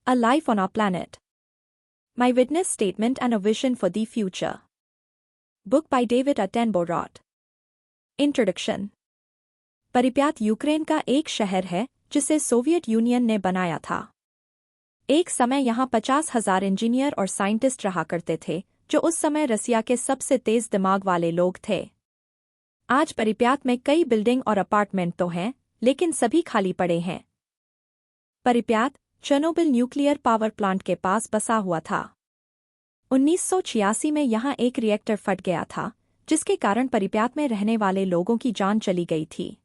A Life on Our Planet. My Witness Statement and a Vision for the Future. Book by David Attenborough. Introduction. Pripyat Ukraine का एक शहर है जिसे Soviet union ने बनाया था। एक समय यहाँ 50,000 इंजीनियर और साइंटिस्ट रहा करते थे जो उस समय रसिया के सबसे तेज दिमाग वाले लोग थे। आज परिप्यात में कई बिल्डिंग और अपार्टमेंट तो हैं, लेकिन सभी खाली पड़े हैं। परिप्यात चेर्नोबिल न्यूक्लियर पावर प्लांट के पास बसा हुआ था। 1986 में यहाँ एक रिएक्टर फट गया था, जिसके कारण परिप्यात में रहने वाले लोगों की जान चली गई थी।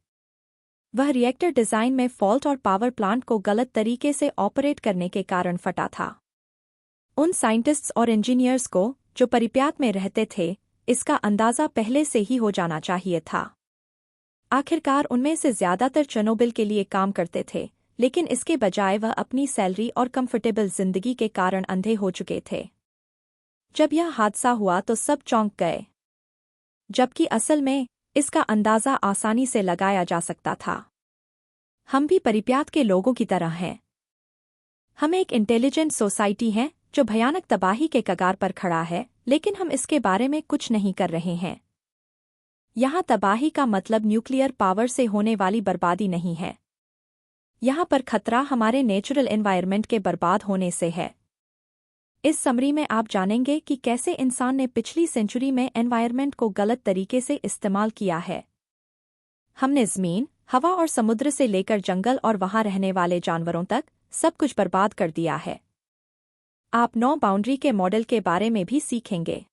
वह रिएक्टर डिजाइन में फॉल्ट और पावर प्लांट को गलत तरीके से ऑपरेट करने के कारण फटा था। उन साइंटिस्ट्स और इंजीनियर्स को, जो परिप्यात में रहते थे, इसका अंदाजा पहले से ही हो जाना चाहिए था। आखिरकार उनमें से ज्यादातर चेर्नोबिल के लिए काम करते थे, लेकिन इसके बजाय वह अपनी सैलरी और कंफर्टेबल जिंदगी के कारण अंधे हो चुके थे। जब यह हादसा हुआ तो सब चौंक गए, जबकि असल में इसका अंदाजा आसानी से लगाया जा सकता था। हम भी परिप्यात के लोगों की तरह हैं। हम एक इंटेलिजेंट सोसाइटी हैं जो भयानक तबाही के कगार पर खड़ा है, लेकिन हम इसके बारे में कुछ नहीं कर रहे हैं। यहाँ तबाही का मतलब न्यूक्लियर पावर से होने वाली बर्बादी नहीं है। यहाँ पर खतरा हमारे नेचुरल एनवायरनमेंट के बर्बाद होने से है। इस समरी में आप जानेंगे कि कैसे इंसान ने पिछली सेंचुरी में एनवायरनमेंट को गलत तरीके से इस्तेमाल किया है। हमने ज़मीन, हवा और समुद्र से लेकर जंगल और वहाँ रहने वाले जानवरों तक सब कुछ बर्बाद कर दिया है। आप नो बाउंड्री के मॉडल के बारे में भी सीखेंगे।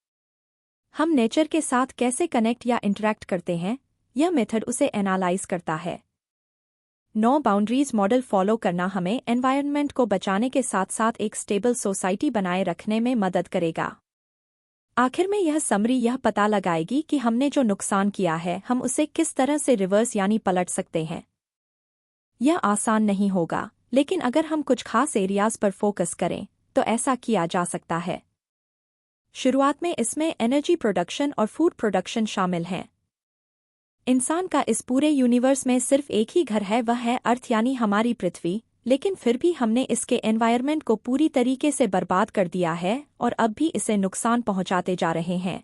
हम नेचर के साथ कैसे कनेक्ट या इंटरैक्ट करते हैं, यह मेथड उसे एनालाइज करता है। नो बाउंड्रीज मॉडल फॉलो करना हमें एनवायरनमेंट को बचाने के साथ साथ एक स्टेबल सोसाइटी बनाए रखने में मदद करेगा। आखिर में यह समरी यह पता लगाएगी कि हमने जो नुकसान किया है हम उसे किस तरह से रिवर्स यानी पलट सकते हैं। यह आसान नहीं होगा, लेकिन अगर हम कुछ खास एरियाज पर फोकस करें तो ऐसा किया जा सकता है। शुरुआत में इसमें एनर्जी प्रोडक्शन और फूड प्रोडक्शन शामिल हैं। इंसान का इस पूरे यूनिवर्स में सिर्फ एक ही घर है, वह है अर्थ यानी हमारी पृथ्वी, लेकिन फिर भी हमने इसके एनवायरनमेंट को पूरी तरीके से बर्बाद कर दिया है और अब भी इसे नुकसान पहुंचाते जा रहे हैं।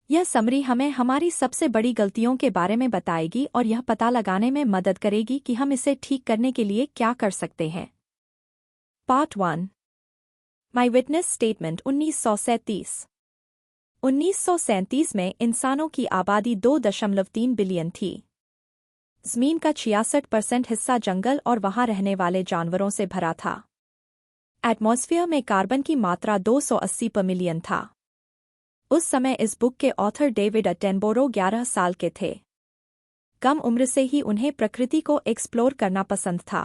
यह समरी हमें हमारी सबसे बड़ी गलतियों के बारे में बताएगी और यह पता लगाने में मदद करेगी कि हम इसे ठीक करने के लिए क्या कर सकते हैं। पार्ट 1। माई विटनेस स्टेटमेंट। 1937 में इंसानों की आबादी 2.3 बिलियन थी। ज़मीन का 66% हिस्सा जंगल और वहाँ रहने वाले जानवरों से भरा था। एटमॉस्फेयर में कार्बन की मात्रा 280 पर मिलियन था। उस समय इस बुक के ऑथर डेविड अटेनबोरो 11 साल के थे। कम उम्र से ही उन्हें प्रकृति को एक्सप्लोर करना पसंद था।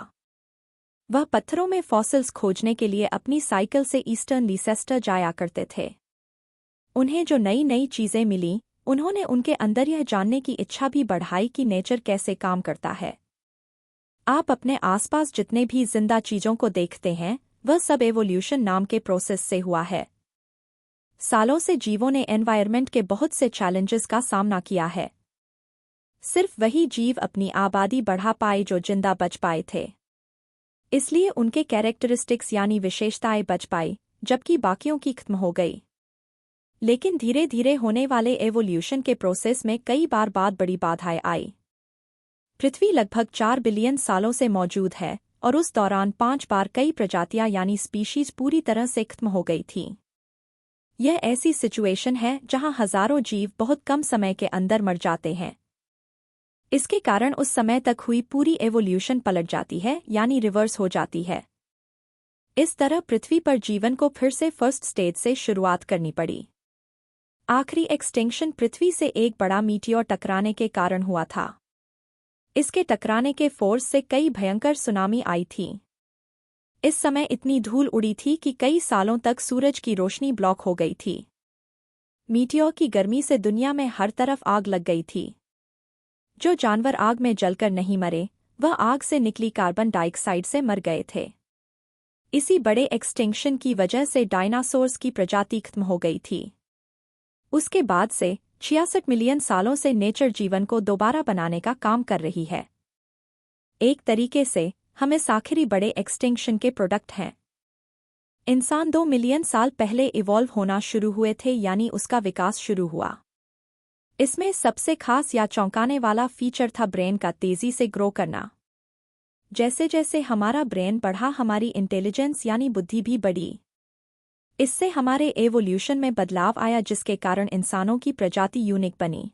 वह पत्थरों में फॉसिल्स खोजने के लिए अपनी साइकिल से ईस्टर्न लीसेस्टर जाया करते थे। उन्हें जो नई नई चीज़ें मिलीं, उन्होंने उनके अंदर यह जानने की इच्छा भी बढ़ाई कि नेचर कैसे काम करता है। आप अपने आसपास जितने भी जिंदा चीज़ों को देखते हैं, वह सब एवोल्यूशन नाम के प्रोसेस से हुआ है। सालों से जीवों ने एनवायरनमेंट के बहुत से चैलेंजेस का सामना किया है। सिर्फ वही जीव अपनी आबादी बढ़ा पाए जो जिंदा बच पाए थे। इसलिए उनके कैरेक्टरिस्टिक्स यानी विशेषताएं बच पाई, जबकि बाकियों की खत्म हो गई। लेकिन धीरे धीरे होने वाले एवोल्यूशन के प्रोसेस में कई बार बाद बड़ी बाधाएं आई। पृथ्वी लगभग 4 बिलियन सालों से मौजूद है और उस दौरान 5 बार कई प्रजातियां यानी स्पीशीज पूरी तरह से खत्म हो गई थीं। यह ऐसी सिचुएशन है जहां हजारों जीव बहुत कम समय के अंदर मर जाते हैं। इसके कारण उस समय तक हुई पूरी एवोल्यूशन पलट जाती है यानी रिवर्स हो जाती है। इस तरह पृथ्वी पर जीवन को फिर से फर्स्ट स्टेज से शुरुआत करनी पड़ी। आखिरी एक्सटिंक्शन पृथ्वी से एक बड़ा मीटियोर टकराने के कारण हुआ था। इसके टकराने के फोर्स से कई भयंकर सुनामी आई थी। इस समय इतनी धूल उड़ी थी कि कई सालों तक सूरज की रोशनी ब्लॉक हो गई थी। मीटियोर की गर्मी से दुनिया में हर तरफ आग लग गई थी। जो जानवर आग में जलकर नहीं मरे, वह आग से निकली कार्बन डाइऑक्साइड से मर गए थे। इसी बड़े एक्सटिंक्शन की वजह से डायनासोर्स की प्रजाति खत्म हो गई थी। उसके बाद से 66 मिलियन सालों से नेचर जीवन को दोबारा बनाने का काम कर रही है। एक तरीके से हम इस आखिरी बड़े एक्सटिंक्शन के प्रोडक्ट हैं। इंसान 2 मिलियन साल पहले इवॉल्व होना शुरू हुए थे, यानी उसका विकास शुरू हुआ। इसमें सबसे खास या चौंकाने वाला फीचर था ब्रेन का तेजी से ग्रो करना। जैसे जैसे हमारा ब्रेन बढ़ा, हमारी इंटेलिजेंस यानी बुद्धि भी बढ़ी। इससे हमारे एवोल्यूशन में बदलाव आया, जिसके कारण इंसानों की प्रजाति यूनिक बनी।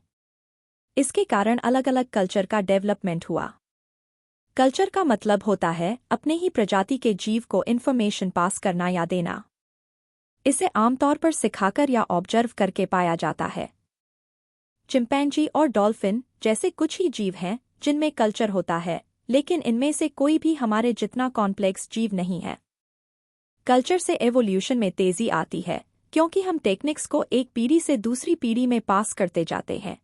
इसके कारण अलग अलग कल्चर का डेवलपमेंट हुआ। कल्चर का मतलब होता है अपने ही प्रजाति के जीव को इन्फॉर्मेशन पास करना या देना। इसे आमतौर पर सिखाकर या ऑब्जर्व करके पाया जाता है। चिंपैंजी और डॉल्फिन जैसे कुछ ही जीव हैं जिनमें कल्चर होता है, लेकिन इनमें से कोई भी हमारे जितना कॉम्प्लेक्स जीव नहीं है। कल्चर से एवोल्यूशन में तेजी आती है क्योंकि हम टेक्निक्स को एक पीढ़ी से दूसरी पीढ़ी में पास करते जाते हैं।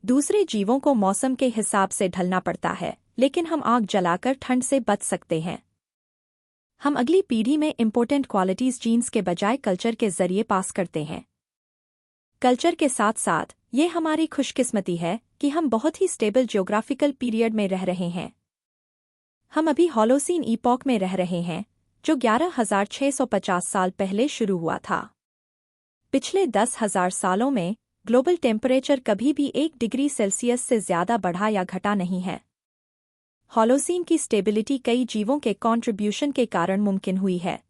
दूसरे जीवों को मौसम के हिसाब से ढलना पड़ता है, लेकिन हम आग जलाकर ठंड से बच सकते हैं। हम अगली पीढ़ी में इंपॉर्टेंट क्वालिटीज जीन्स के बजाय कल्चर के जरिए पास करते हैं। कल्चर के साथ साथ ये हमारी खुशकिस्मती है कि हम बहुत ही स्टेबल ज्योग्राफिकल पीरियड में रह रहे हैं। हम अभी होलोसीन ईपॉक में रह रहे हैं, जो 11,650 साल पहले शुरू हुआ था। पिछले 10,000 सालों में ग्लोबल टेम्परेचर कभी भी 1 डिग्री सेल्सियस से ज्यादा बढ़ा या घटा नहीं है। होलोसीन की स्टेबिलिटी कई जीवों के कॉन्ट्रिब्यूशन के कारण मुमकिन हुई है।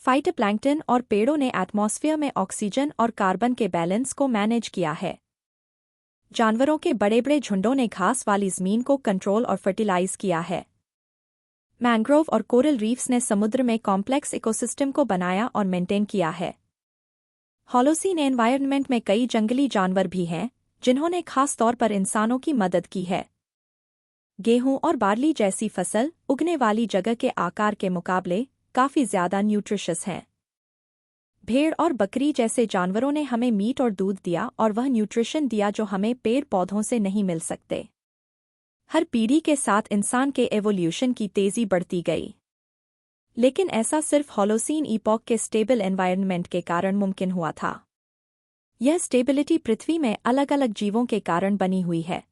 फाइटोप्लैंक्टन और पेड़ों ने एटमॉस्फेयर में ऑक्सीजन और कार्बन के बैलेंस को मैनेज किया है। जानवरों के बड़े बड़े झुंडों ने घास वाली जमीन को कंट्रोल और फर्टिलाइज किया है। मैंग्रोव और कोरल रीफ्स ने समुद्र में कॉम्प्लेक्स इकोसिस्टम को बनाया और मेंटेन किया है। होलोसीन एनवायरनमेंट में कई जंगली जानवर भी हैं जिन्होंने खास तौर पर इंसानों की मदद की है। गेहूं और बार्ली जैसी फसल उगने वाली जगह के आकार के मुकाबले काफी ज्यादा न्यूट्रिशियस हैं। भेड़ और बकरी जैसे जानवरों ने हमें मीट और दूध दिया और वह न्यूट्रिशन दिया जो हमें पेड़ पौधों से नहीं मिल सकते। हर पीढ़ी के साथ इंसान के एवोल्यूशन की तेजी बढ़ती गई, लेकिन ऐसा सिर्फ होलोसीन ईपॉक के स्टेबल एनवायरनमेंट के कारण मुमकिन हुआ था। यह स्टेबिलिटी पृथ्वी में अलग अलग जीवों के कारण बनी हुई है।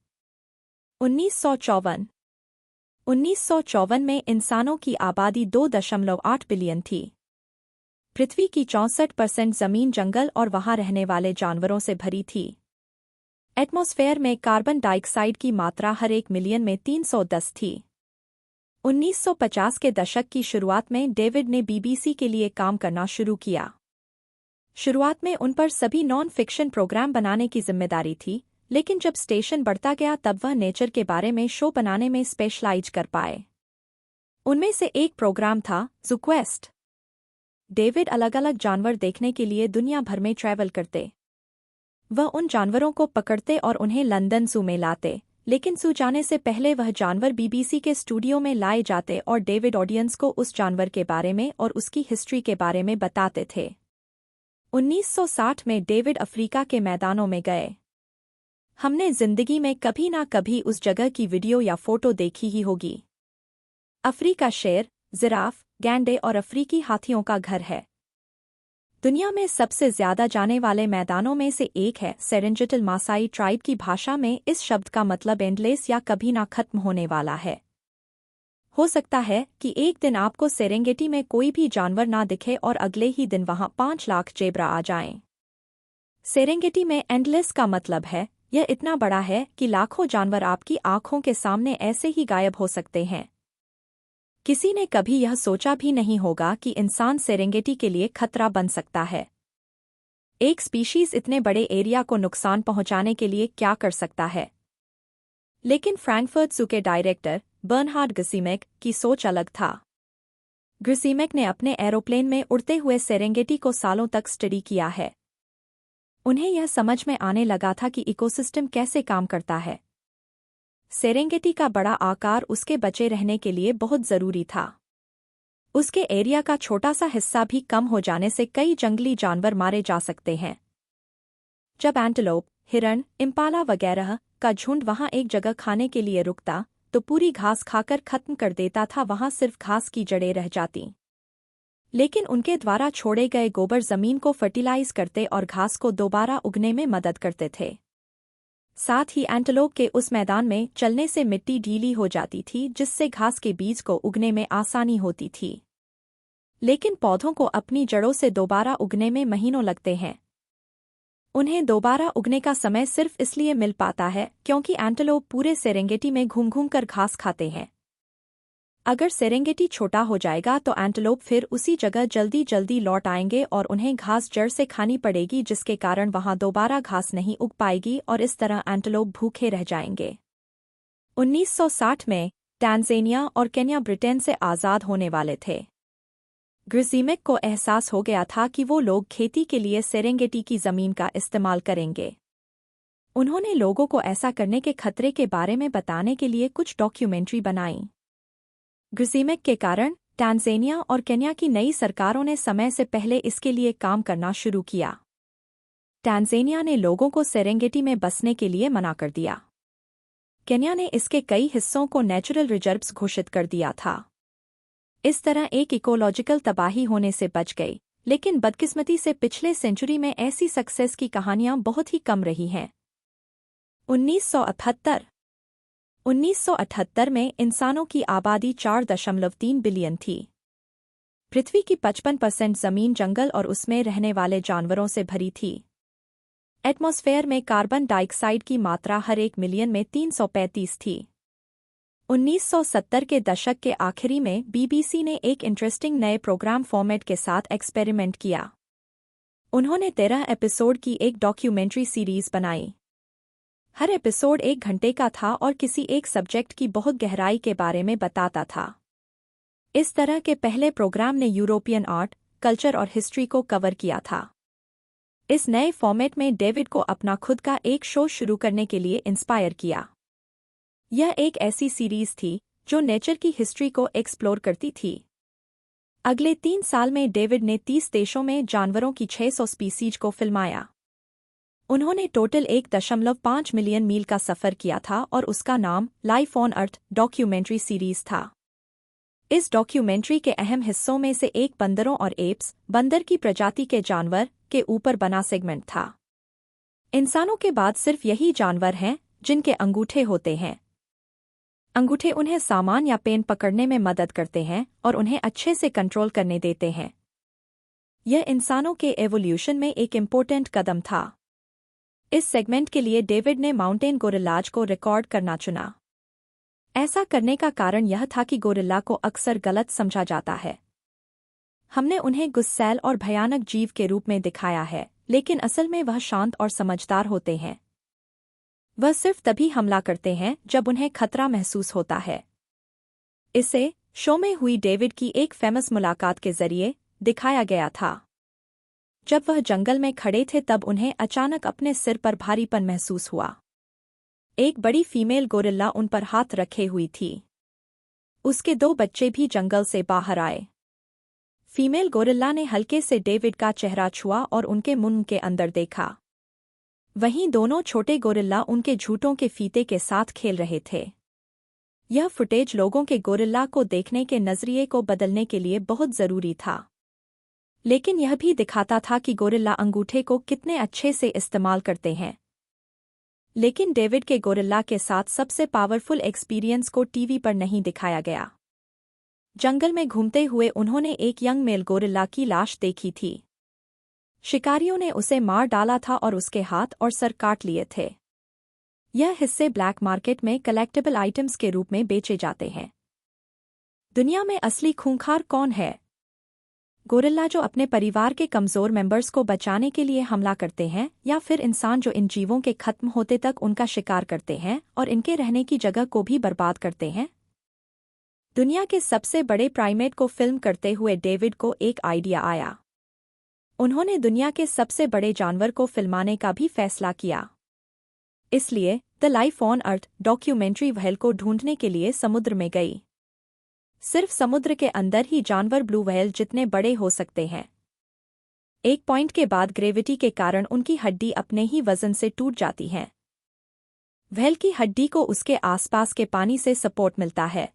1954 में इंसानों की आबादी 2.8 बिलियन थी। पृथ्वी की 64% जमीन जंगल और वहां रहने वाले जानवरों से भरी थी। एटमॉस्फेयर में कार्बन डाइऑक्साइड की मात्रा हर 1 मिलियन में 310 थी। 1950 के दशक की शुरुआत में डेविड ने बीबीसी के लिए काम करना शुरू किया। शुरुआत में उन पर सभी नॉन फिक्शन प्रोग्राम बनाने की जिम्मेदारी थी, लेकिन जब स्टेशन बढ़ता गया तब वह नेचर के बारे में शो बनाने में स्पेशलाइज कर पाए। उनमें से एक प्रोग्राम था ज़ू क्वेस्ट। डेविड अलग अलग जानवर देखने के लिए दुनिया भर में ट्रैवल करते। वह उन जानवरों को पकड़ते और उन्हें लंदन ज़ू में लाते, लेकिन ज़ू जाने से पहले वह जानवर बीबीसी के स्टूडियो में लाए जाते और डेविड ऑडियंस को उस जानवर के बारे में और उसकी हिस्ट्री के बारे में बताते थे। 1960 में डेविड अफ्रीका के मैदानों में गए। हमने जिंदगी में कभी ना कभी उस जगह की वीडियो या फोटो देखी ही होगी। अफ्रीका शेर, जिराफ, गैंडे और अफ्रीकी हाथियों का घर है। दुनिया में सबसे ज्यादा जाने वाले मैदानों में से एक है। सेरेंगेटी मासाई ट्राइब की भाषा में इस शब्द का मतलब एंडलेस या कभी ना खत्म होने वाला है। हो सकता है कि एक दिन आपको सेरेंगेटी में कोई भी जानवर ना दिखे और अगले ही दिन वहां 5 लाख जेब्रा आ जाएं। सेरेंगेटी में एंडलेस का मतलब है यह इतना बड़ा है कि लाखों जानवर आपकी आंखों के सामने ऐसे ही गायब हो सकते हैं। किसी ने कभी यह सोचा भी नहीं होगा कि इंसान सेरेंगेटी के लिए खतरा बन सकता है। एक स्पीशीज इतने बड़े एरिया को नुकसान पहुंचाने के लिए क्या कर सकता है? लेकिन फ्रैंकफर्ट ज़ू के डायरेक्टर बर्नहार्ड ग्रसीमेक की सोच अलग था। ग्रसीमेक ने अपने एरोप्लेन में उड़ते हुए सेरेंगेटी को सालों तक स्टडी किया है। उन्हें यह समझ में आने लगा था कि इकोसिस्टम कैसे काम करता है। सेरेंगेटी का बड़ा आकार उसके बचे रहने के लिए बहुत जरूरी था। उसके एरिया का छोटा सा हिस्सा भी कम हो जाने से कई जंगली जानवर मारे जा सकते हैं। जब एंटेलोप, हिरण, इम्पाला वगैरह का झुंड वहां एक जगह खाने के लिए रुकता तो पूरी घास खाकर खत्म कर देता था, वहां सिर्फ घास की जड़ें रह जाती। लेकिन उनके द्वारा छोड़े गए गोबर जमीन को फर्टिलाइज करते और घास को दोबारा उगने में मदद करते थे। साथ ही एंटेलोप के उस मैदान में चलने से मिट्टी ढीली हो जाती थी, जिससे घास के बीज को उगने में आसानी होती थी। लेकिन पौधों को अपनी जड़ों से दोबारा उगने में महीनों लगते हैं। उन्हें दोबारा उगने का समय सिर्फ इसलिए मिल पाता है क्योंकि एंटेलोप पूरे सेरेंगेटी में घूम घूम कर घास खाते हैं। अगर सेरेंगेटी छोटा हो जाएगा तो एंटेलोप फिर उसी जगह जल्दी जल्दी लौट आएंगे और उन्हें घास जड़ से खानी पड़ेगी, जिसके कारण वहां दोबारा घास नहीं उग पाएगी और इस तरह एंटेलोप भूखे रह जाएंगे। 1960 में टैंज़ानिया और केन्या ब्रिटेन से आज़ाद होने वाले थे। ग्रिज़िमेक को एहसास हो गया था कि वो लोग खेती के लिए सेरेंगेटी की ज़मीन का इस्तेमाल करेंगे। उन्होंने लोगों को ऐसा करने के खतरे के बारे में बताने के लिए कुछ डॉक्यूमेंट्री बनाई। ग्रिज़िमेक के कारण टैंज़ानिया और केन्या की नई सरकारों ने समय से पहले इसके लिए काम करना शुरू किया। टैंज़ानिया ने लोगों को सेरेंगेटी में बसने के लिए मना कर दिया। केन्या ने इसके कई हिस्सों को नेचुरल रिजर्व्स घोषित कर दिया था। इस तरह एक इकोलॉजिकल तबाही होने से बच गई, लेकिन बदकिस्मती से पिछले सेंचुरी में ऐसी सक्सेस की कहानियां बहुत ही कम रही हैं। 1978 में इंसानों की आबादी 4.3 बिलियन थी। पृथ्वी की 55% जमीन जंगल और उसमें रहने वाले जानवरों से भरी थी। एटमॉस्फेयर में कार्बन डाइऑक्साइड की मात्रा हर 1 मिलियन में 335 थी। 1970 के दशक के आखिरी में बीबीसी ने एक इंटरेस्टिंग नए प्रोग्राम फॉर्मेट के साथ एक्सपेरिमेंट किया। उन्होंने 13 एपिसोड की एक डॉक्यूमेंट्री सीरीज बनाई। हर एपिसोड 1 घंटे का था और किसी एक सब्जेक्ट की बहुत गहराई के बारे में बताता था। इस तरह के पहले प्रोग्राम ने यूरोपियन आर्ट, कल्चर और हिस्ट्री को कवर किया था। इस नए फॉर्मेट में डेविड को अपना खुद का एक शो शुरू करने के लिए इंस्पायर किया। यह एक ऐसी सीरीज थी जो नेचर की हिस्ट्री को एक्सप्लोर करती थी। अगले 3 साल में डेविड ने 30 देशों में जानवरों की 600 स्पीसीज को फिल्माया। उन्होंने टोटल 1.5 मिलियन मील का सफ़र किया था और उसका नाम life on earth documentary series था। इस डॉक्यूमेंट्री के अहम हिस्सों में से एक बंदरों और एप्स, बंदर की प्रजाति के जानवर, के ऊपर बना सेगमेंट था। इंसानों के बाद सिर्फ यही जानवर हैं जिनके अंगूठे होते हैं। अंगूठे उन्हें सामान या पेन पकड़ने में मदद करते हैं और उन्हें अच्छे से कंट्रोल करने देते हैं। यह इंसानों के एवोल्यूशन में एक इम्पोर्टेंट कदम था। इस सेगमेंट के लिए डेविड ने माउंटेन गोरिल्लाज को रिकॉर्ड करना चुना। ऐसा करने का कारण यह था कि गोरिल्ला को अक्सर गलत समझा जाता है। हमने उन्हें गुस्सैल और भयानक जीव के रूप में दिखाया है, लेकिन असल में वह शांत और समझदार होते हैं। वह सिर्फ तभी हमला करते हैं जब उन्हें खतरा महसूस होता है। इसे शो में हुई डेविड की एक फेमस मुलाकात के जरिए दिखाया गया था। जब वह जंगल में खड़े थे तब उन्हें अचानक अपने सिर पर भारीपन महसूस हुआ। एक बड़ी फीमेल गोरिल्ला उन पर हाथ रखे हुई थी। उसके 2 बच्चे भी जंगल से बाहर आए। फीमेल गोरिल्ला ने हल्के से डेविड का चेहरा छुआ और उनके मुंह के अंदर देखा। वहीं दोनों छोटे गोरिल्ला उनके झूठों के फीते के साथ खेल रहे थे। यह फुटेज लोगों के गोरिल्ला को देखने के नजरिए को बदलने के लिए बहुत जरूरी था, लेकिन यह भी दिखाता था कि गोरिल्ला अंगूठे को कितने अच्छे से इस्तेमाल करते हैं। लेकिन डेविड के गोरिल्ला के साथ सबसे पावरफुल एक्सपीरियंस को टीवी पर नहीं दिखाया गया। जंगल में घूमते हुए उन्होंने एक यंग मेल गोरिल्ला की लाश देखी थी। शिकारियों ने उसे मार डाला था और उसके हाथ और सर काट लिए थे। यह हिस्से ब्लैक मार्केट में कलेक्टेबल आइटम्स के रूप में बेचे जाते हैं। दुनिया में असली खूंखार कौन है? गोरिल्ला जो अपने परिवार के कमजोर मेंबर्स को बचाने के लिए हमला करते हैं, या फिर इंसान जो इन जीवों के खत्म होते तक उनका शिकार करते हैं और इनके रहने की जगह को भी बर्बाद करते हैं? दुनिया के सबसे बड़े प्राइमेट को फिल्म करते हुए डेविड को एक आइडिया आया। उन्होंने दुनिया के सबसे बड़े जानवर को फिल्माने का भी फैसला किया। इसलिए the life on earth documentary whale को ढूंढने के लिए समुद्र में गई। सिर्फ समुद्र के अंदर ही जानवर ब्लू व्हेल जितने बड़े हो सकते हैं। एक पॉइंट के बाद ग्रेविटी के कारण उनकी हड्डी अपने ही वजन से टूट जाती है। व्हेल की हड्डी को उसके आसपास के पानी से सपोर्ट मिलता है।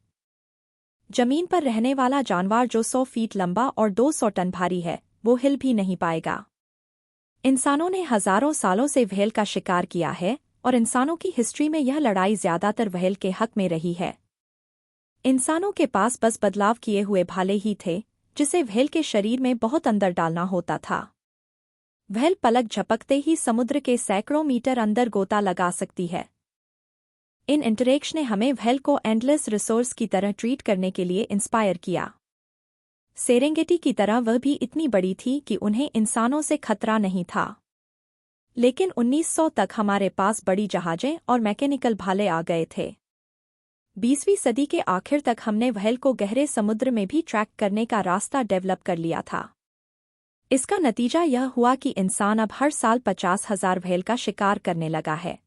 जमीन पर रहने वाला जानवर जो 100 फीट लंबा और 200 टन भारी है, वो हिल भी नहीं पाएगा। इंसानों ने हजारों सालों से व्हेल का शिकार किया है और इंसानों की हिस्ट्री में यह लड़ाई ज्यादातर व्हेल के हक में रही है। इंसानों के पास बस बदलाव किए हुए भाले ही थे जिसे व्हेल के शरीर में बहुत अंदर डालना होता था। व्हेल पलक झपकते ही समुद्र के सैकड़ों मीटर अंदर गोता लगा सकती है। इन इंटरेक्शन ने हमें व्हेल को एंडलेस रिसोर्स की तरह ट्रीट करने के लिए इंस्पायर किया। सेरेंगेटी की तरह वह भी इतनी बड़ी थी कि उन्हें इंसानों से खतरा नहीं था। लेकिन 1900 तक हमारे पास बड़ी जहाजें और मैकेनिकल भाले आ गए थे। 20वीं सदी के आखिर तक हमने व्हेल को गहरे समुद्र में भी ट्रैक करने का रास्ता डेवलप कर लिया था। इसका नतीजा यह हुआ कि इंसान अब हर साल 50,000 व्हेल का शिकार करने लगा है।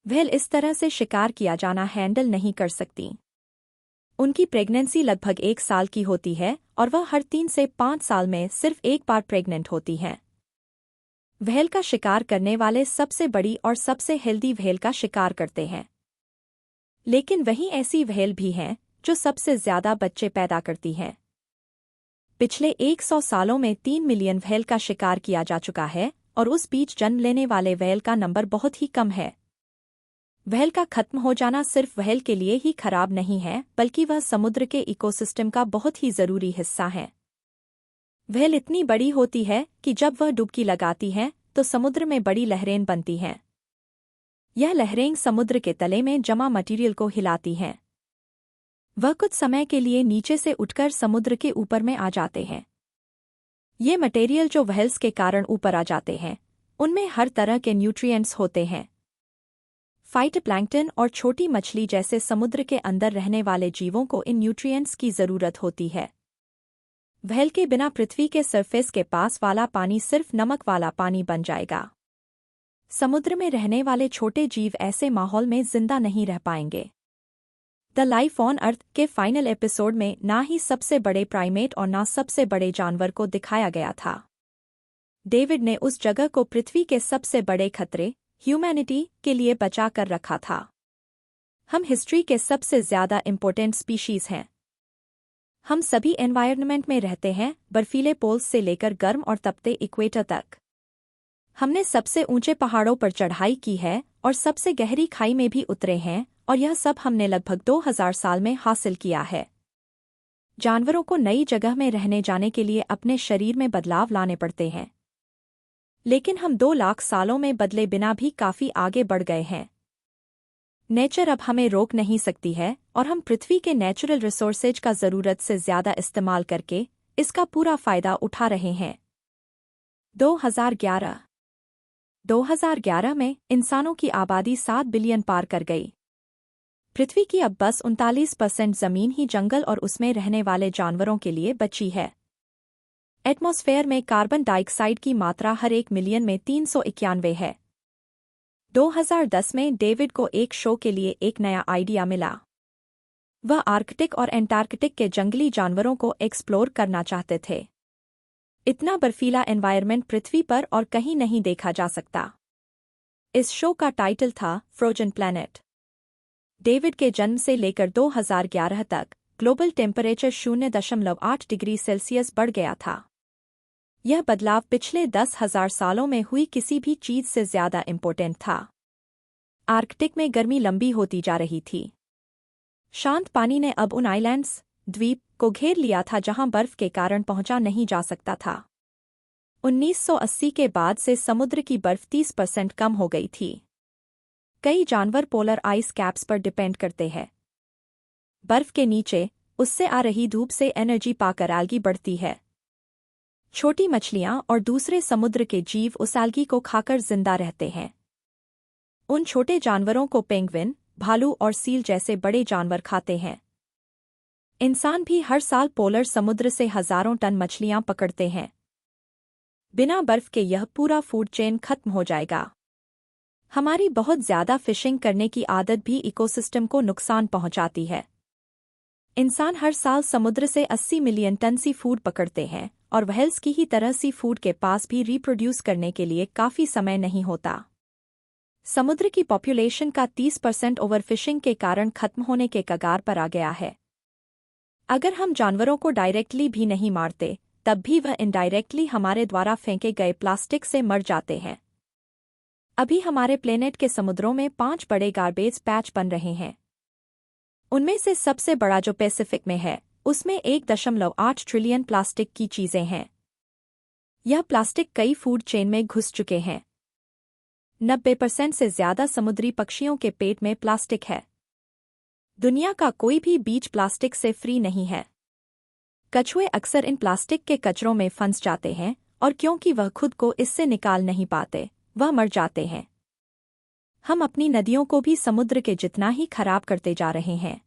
व्हेल इस तरह से शिकार किया जाना हैंडल नहीं कर सकती। उनकी प्रेगनेंसी लगभग 1 साल की होती है और वह हर 3 से 5 साल में सिर्फ एक बार प्रेग्नेंट होती हैं। व्हेल का शिकार करने वाले सबसे बड़ी और सबसे हेल्दी व्हेल का शिकार करते हैं। लेकिन वहीं ऐसी व्हेल भी हैं जो सबसे ज्यादा बच्चे पैदा करती हैं। पिछले 100 सालों में 3 मिलियन व्हेल का शिकार किया जा चुका है और उस बीच जन्म लेने वाले व्हेल का नंबर बहुत ही कम है। व्हेल का खत्म हो जाना सिर्फ व्हेल के लिए ही खराब नहीं है, बल्कि वह समुद्र के इकोसिस्टम का बहुत ही जरूरी हिस्सा है। व्हेल इतनी बड़ी होती है कि जब वह डुबकी लगाती है तो समुद्र में बड़ी लहरें बनती हैं। यह लहरें समुद्र के तले में जमा मटेरियल को हिलाती हैं। वह कुछ समय के लिए नीचे से उठकर समुद्र के ऊपर में आ जाते हैं। ये मटेरियल जो व्हेल्स के कारण ऊपर आ जाते हैं, उनमें हर तरह के न्यूट्रिएंट्स होते हैं। फाइटोप्लैंक्टन और छोटी मछली जैसे समुद्र के अंदर रहने वाले जीवों को इन न्यूट्रिएंट्स की जरूरत होती है। व्हेल के बिना पृथ्वी के सरफेस के पास वाला पानी सिर्फ नमक वाला पानी बन जाएगा। समुद्र में रहने वाले छोटे जीव ऐसे माहौल में जिंदा नहीं रह पाएंगे। द लाइफ ऑन अर्थ के फाइनल एपिसोड में ना ही सबसे बड़े प्राइमेट और ना सबसे बड़े जानवर को दिखाया गया था। डेविड ने उस जगह को पृथ्वी के सबसे बड़े खतरे ह्यूमैनिटी के लिए बचा कर रखा था। हम हिस्ट्री के सबसे ज्यादा इम्पोर्टेंट स्पीशीज हैं। हम सभी एनवायरनमेंट में रहते हैं, बर्फीले पोल्स से लेकर गर्म और तपते इक्वेटर तक। हमने सबसे ऊंचे पहाड़ों पर चढ़ाई की है और सबसे गहरी खाई में भी उतरे हैं, और यह सब हमने लगभग 2000 साल में हासिल किया है। जानवरों को नई जगह में रहने जाने के लिए अपने शरीर में बदलाव लाने पड़ते हैं, लेकिन हम 2 लाख सालों में बदले बिना भी काफी आगे बढ़ गए हैं। नेचर अब हमें रोक नहीं सकती है और हम पृथ्वी के नेचुरल रिसोर्सेज का जरूरत से ज्यादा इस्तेमाल करके इसका पूरा फायदा उठा रहे हैं। 2011 में इंसानों की आबादी 7 बिलियन पार कर गई। पृथ्वी की अब बस 39% जमीन ही जंगल और उसमें रहने वाले जानवरों के लिए बची है। एटमॉस्फेयर में कार्बन डाइऑक्साइड की मात्रा हर 1 मिलियन में 391 है। 2010 में डेविड को एक शो के लिए एक नया आइडिया मिला। वह आर्कटिक और एंटार्कटिक के जंगली जानवरों को एक्सप्लोर करना चाहते थे। इतना बर्फीला एनवायरनमेंट पृथ्वी पर और कहीं नहीं देखा जा सकता। इस शो का टाइटल था फ्रोजन प्लैनेट। डेविड के जन्म से लेकर 2011 तक ग्लोबल टेम्परेचर 0.8 डिग्री सेल्सियस बढ़ गया था। यह बदलाव पिछले 10,000 सालों में हुई किसी भी चीज से ज्यादा इम्पोर्टेंट था। आर्कटिक में गर्मी लंबी होती जा रही थी। शांत पानी ने अब उन आइलैंड्स, द्वीप को घेर लिया था जहां बर्फ के कारण पहुंचा नहीं जा सकता था। 1980 के बाद से समुद्र की बर्फ 30% कम हो गई थी। कई जानवर पोलर आइस कैप्स पर डिपेंड करते हैं। बर्फ के नीचे उससे आ रही धूप से एनर्जी पाकर एल्गी बढ़ती है। छोटी मछलियां और दूसरे समुद्र के जीव उस एल्गी को खाकर जिंदा रहते हैं। उन छोटे जानवरों को पेंगुइन, भालू और सील जैसे बड़े जानवर खाते हैं। इंसान भी हर साल पोलर समुद्र से हजारों टन मछलियां पकड़ते हैं। बिना बर्फ के यह पूरा फूड चेन खत्म हो जाएगा। हमारी बहुत ज्यादा फिशिंग करने की आदत भी इकोसिस्टम को नुकसान पहुंचाती है। इंसान हर साल समुद्र से 80 मिलियन टन सी फूड पकड़ते हैं और व्हेल्स की ही तरह सी फूड के पास भी रिप्रोड्यूस करने के लिए काफी समय नहीं होता। समुद्र की पॉपुलेशन का 30% ओवरफिशिंग के कारण खत्म होने के कगार पर आ गया है। अगर हम जानवरों को डायरेक्टली भी नहीं मारते, तब भी वह इनडायरेक्टली हमारे द्वारा फेंके गए प्लास्टिक से मर जाते हैं। अभी हमारे प्लेनेट के समुद्रों में 5 बड़े गार्बेज पैच बन रहे हैं। उनमें से सबसे बड़ा जो पैसिफिक में है, उसमें 1.8 ट्रिलियन प्लास्टिक की चीजें हैं। यह प्लास्टिक कई फूड चेन में घुस चुके हैं। 90% से ज्यादा समुद्री पक्षियों के पेट में प्लास्टिक है। दुनिया का कोई भी बीच प्लास्टिक से फ्री नहीं है। कछुए अक्सर इन प्लास्टिक के कचरों में फंस जाते हैं और क्योंकि वह खुद को इससे निकाल नहीं पाते, वह मर जाते हैं। हम अपनी नदियों को भी समुद्र के जितना ही खराब करते जा रहे हैं।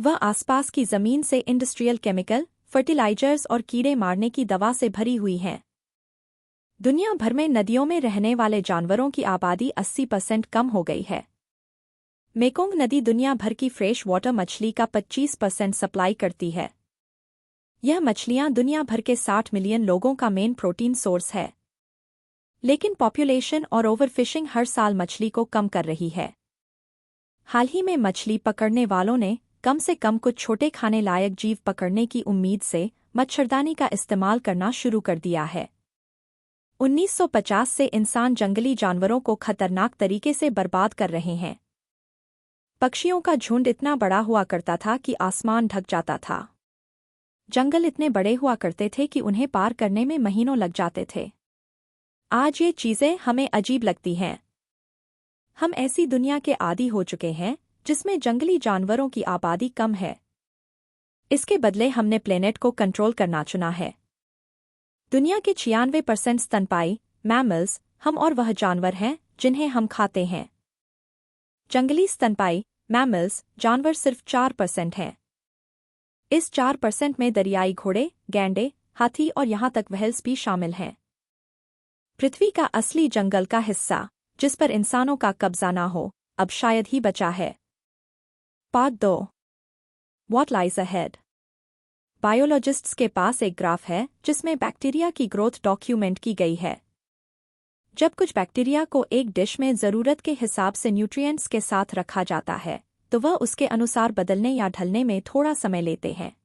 वह आसपास की जमीन से इंडस्ट्रियल केमिकल, फर्टिलाइजर्स और कीड़े मारने की दवा से भरी हुई हैं। दुनिया भर में नदियों में रहने वाले जानवरों की आबादी 80% कम हो गई है। मेकोंग नदी दुनिया भर की फ्रेश वाटर मछली का 25% सप्लाई करती है। यह मछलियां दुनिया भर के 60 मिलियन लोगों का मेन प्रोटीन सोर्स है। लेकिन पॉपुलेशन और ओवरफिशिंग हर साल मछली को कम कर रही है। हाल ही में मछली पकड़ने वालों ने कम से कम कुछ छोटे खाने लायक जीव पकड़ने की उम्मीद से मच्छरदानी का इस्तेमाल करना शुरू कर दिया है। 1950 से इंसान जंगली जानवरों को खतरनाक तरीके से बर्बाद कर रहे हैं। पक्षियों का झुंड इतना बड़ा हुआ करता था कि आसमान ढक जाता था। जंगल इतने बड़े हुआ करते थे कि उन्हें पार करने में महीनों लग जाते थे। आज ये चीजें हमें अजीब लगती हैं। हम ऐसी दुनिया के आदी हो चुके हैं जिसमें जंगली जानवरों की आबादी कम है। इसके बदले हमने प्लेनेट को कंट्रोल करना चुना है। दुनिया के 96% स्तनपायी मैमल्स हम और वह जानवर हैं जिन्हें हम खाते हैं। जंगली स्तनपायी मैमल्स जानवर सिर्फ 4% हैं। इस 4% में दरियाई घोड़े, गैंडे, हाथी और यहाँ तक व्हेल्स भी शामिल हैं। पृथ्वी का असली जंगल का हिस्सा, जिस पर इंसानों का कब्जा ना हो, अब शायद ही बचा है। Part 2 What lies ahead? Biologists के पास एक ग्राफ है जिसमें बैक्टीरिया की ग्रोथ डॉक्यूमेंट की गई है। जब कुछ बैक्टीरिया को एक डिश में ज़रूरत के हिसाब से न्यूट्रिएंट्स के साथ रखा जाता है, तो वह उसके अनुसार बदलने या ढलने में थोड़ा समय लेते हैं।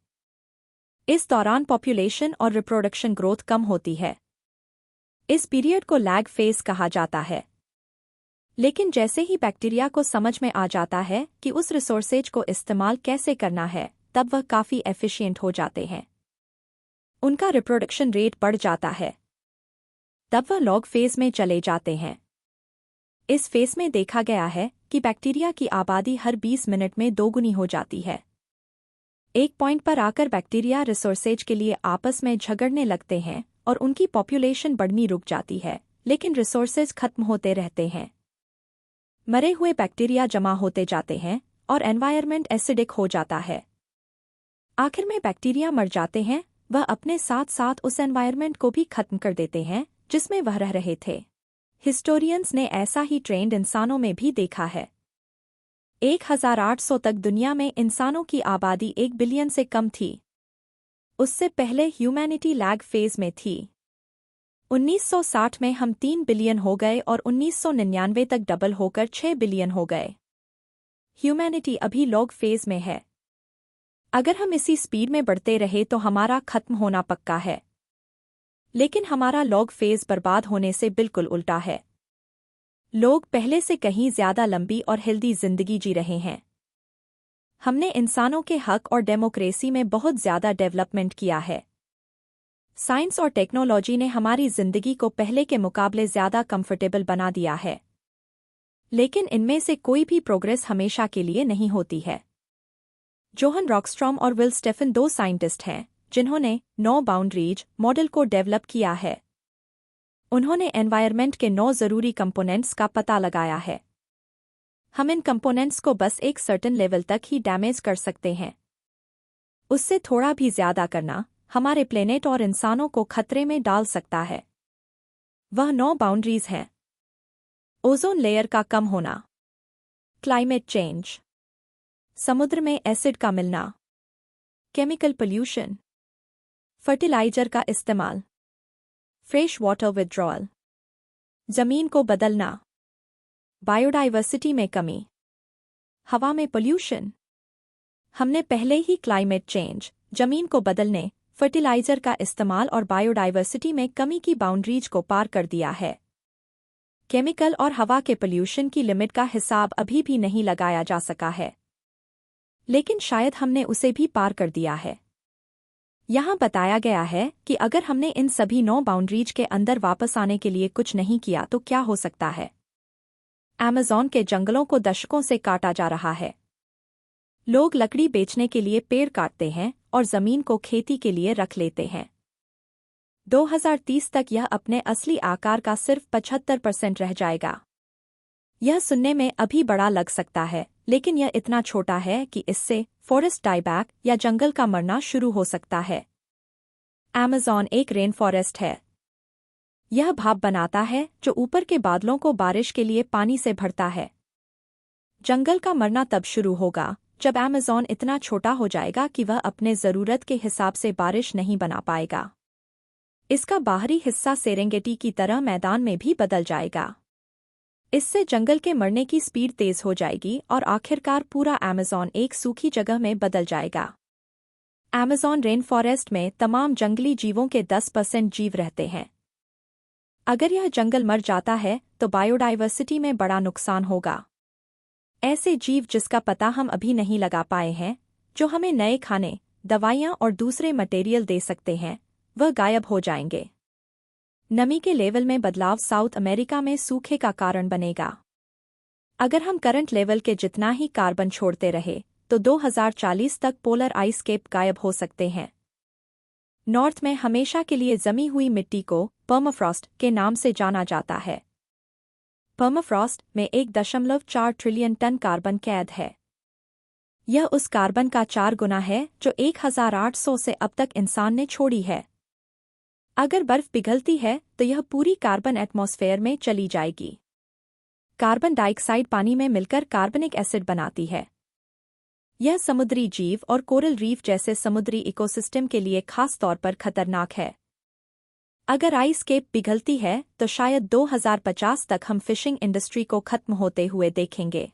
इस दौरान पॉपुलेशन और रिप्रोडक्शन ग्रोथ कम होती है। इस पीरियड को लैग फेज कहा जाता है। लेकिन जैसे ही बैक्टीरिया को समझ में आ जाता है कि उस रिसोर्सेज को इस्तेमाल कैसे करना है, तब वह काफ़ी एफिशिएंट हो जाते हैं। उनका रिप्रोडक्शन रेट बढ़ जाता है। तब वह लॉग फेज में चले जाते हैं। इस फेज में देखा गया है कि बैक्टीरिया की आबादी हर 20 मिनट में दोगुनी हो जाती है। एक पॉइंट पर आकर बैक्टीरिया रिसोर्सेज के लिए आपस में झगड़ने लगते हैं और उनकी पॉपुलेशन बढ़नी रुक जाती है, लेकिन रिसोर्सेज खत्म होते रहते हैं। मरे हुए बैक्टीरिया जमा होते जाते हैं और एनवायरनमेंट एसिडिक हो जाता है। आखिर में बैक्टीरिया मर जाते हैं, वह अपने साथ साथ उस एनवायरनमेंट को भी खत्म कर देते हैं जिसमें वह रह रहे थे। हिस्टोरियंस ने ऐसा ही ट्रेंड इंसानों में भी देखा है। 1800 तक दुनिया में इंसानों की आबादी 1 बिलियन से कम थी। उससे पहले ह्यूमैनिटी लैग फेज में थी। 1960 में हम 3 बिलियन हो गए और 1999 तक डबल होकर 6 बिलियन हो गए। ह्यूमैनिटी अभी लॉग फेज में है। अगर हम इसी स्पीड में बढ़ते रहे तो हमारा खत्म होना पक्का है। लेकिन हमारा लॉग फेज बर्बाद होने से बिल्कुल उल्टा है। लोग पहले से कहीं ज्यादा लंबी और हेल्दी जिंदगी जी रहे हैं। हमने इंसानों के हक और डेमोक्रेसी में बहुत ज्यादा डेवलपमेंट किया है। साइंस और टेक्नोलॉजी ने हमारी जिंदगी को पहले के मुकाबले ज्यादा कंफर्टेबल बना दिया है। लेकिन इनमें से कोई भी प्रोग्रेस हमेशा के लिए नहीं होती है। जोहन रॉकस्ट्रॉम और विल स्टेफन 2 साइंटिस्ट हैं जिन्होंने नो बाउंड्रीज मॉडल को डेवलप किया है। उन्होंने एनवायरनमेंट के 9 जरूरी कंपोनेंट्स का पता लगाया है। हम इन कंपोनेंट्स को बस एक सर्टेन लेवल तक ही डैमेज कर सकते हैं। उससे थोड़ा भी ज्यादा करना हमारे प्लेनेट और इंसानों को खतरे में डाल सकता है। वह 9 बाउंड्रीज हैं। ओजोन लेयर का कम होना, क्लाइमेट चेंज, समुद्र में एसिड का मिलना, केमिकल पोल्यूशन, फर्टिलाइजर का इस्तेमाल, फ्रेश वाटर विथड्रॉल, जमीन को बदलना, बायोडाइवर्सिटी में कमी, हवा में पोल्यूशन। हमने पहले ही क्लाइमेट चेंज, जमीन को बदलने, फर्टिलाइजर का इस्तेमाल और बायोडाइवर्सिटी में कमी की बाउंड्रीज को पार कर दिया है। केमिकल और हवा के पोल्यूशन की लिमिट का हिसाब अभी भी नहीं लगाया जा सका है। लेकिन शायद हमने उसे भी पार कर दिया है। यहाँ बताया गया है कि अगर हमने इन सभी 9 बाउंड्रीज के अंदर वापस आने के लिए कुछ नहीं किया तो क्या हो सकता है। अमेज़न के जंगलों को दशकों से काटा जा रहा है। लोग लकड़ी बेचने के लिए पेड़ काटते हैं और जमीन को खेती के लिए रख लेते हैं। 2030 तक यह अपने असली आकार का सिर्फ 75% रह जाएगा। यह सुनने में अभी बड़ा लग सकता है, लेकिन यह इतना छोटा है कि इससे फॉरेस्ट डाइबैक या जंगल का मरना शुरू हो सकता है। अमेज़न एक रेन फॉरेस्ट है। यह भाप बनाता है जो ऊपर के बादलों को बारिश के लिए पानी से भरता है। जंगल का मरना तब शुरू होगा जब अमेज़न इतना छोटा हो जाएगा कि वह अपने ज़रूरत के हिसाब से बारिश नहीं बना पाएगा। इसका बाहरी हिस्सा सेरेंगेटी की तरह मैदान में भी बदल जाएगा। इससे जंगल के मरने की स्पीड तेज हो जाएगी और आखिरकार पूरा अमेज़न एक सूखी जगह में बदल जाएगा। अमेज़न रेन फॉरेस्ट में तमाम जंगली जीवों के 10% जीव रहते हैं। अगर यह जंगल मर जाता है तो बायोडाइवर्सिटी में बड़ा नुकसान होगा। ऐसे जीव जिसका पता हम अभी नहीं लगा पाए हैं, जो हमें नए खाने, दवाइयाँ और दूसरे मटेरियल दे सकते हैं, वह गायब हो जाएंगे। नमी के लेवल में बदलाव साउथ अमेरिका में सूखे का कारण बनेगा। अगर हम करंट लेवल के जितना ही कार्बन छोड़ते रहे तो 2040 तक पोलर आइस कैप गायब हो सकते हैं। नॉर्थ में हमेशा के लिए जमी हुई मिट्टी को पर्माफ्रॉस्ट के नाम से जाना जाता है। पर्माफ्रॉस्ट में 1.4 ट्रिलियन टन कार्बन कैद है। यह उस कार्बन का 4 गुना है जो 1800 से अब तक इंसान ने छोड़ी है। अगर बर्फ पिघलती है तो यह पूरी कार्बन एटमॉस्फेयर में चली जाएगी। कार्बन डाइऑक्साइड पानी में मिलकर कार्बनिक एसिड बनाती है। यह समुद्री जीव और कोरल रीफ जैसे समुद्री इकोसिस्टम के लिए खास तौर पर खतरनाक है। अगर आइस कैप पिघलती है तो शायद 2050 तक हम फिशिंग इंडस्ट्री को खत्म होते हुए देखेंगे।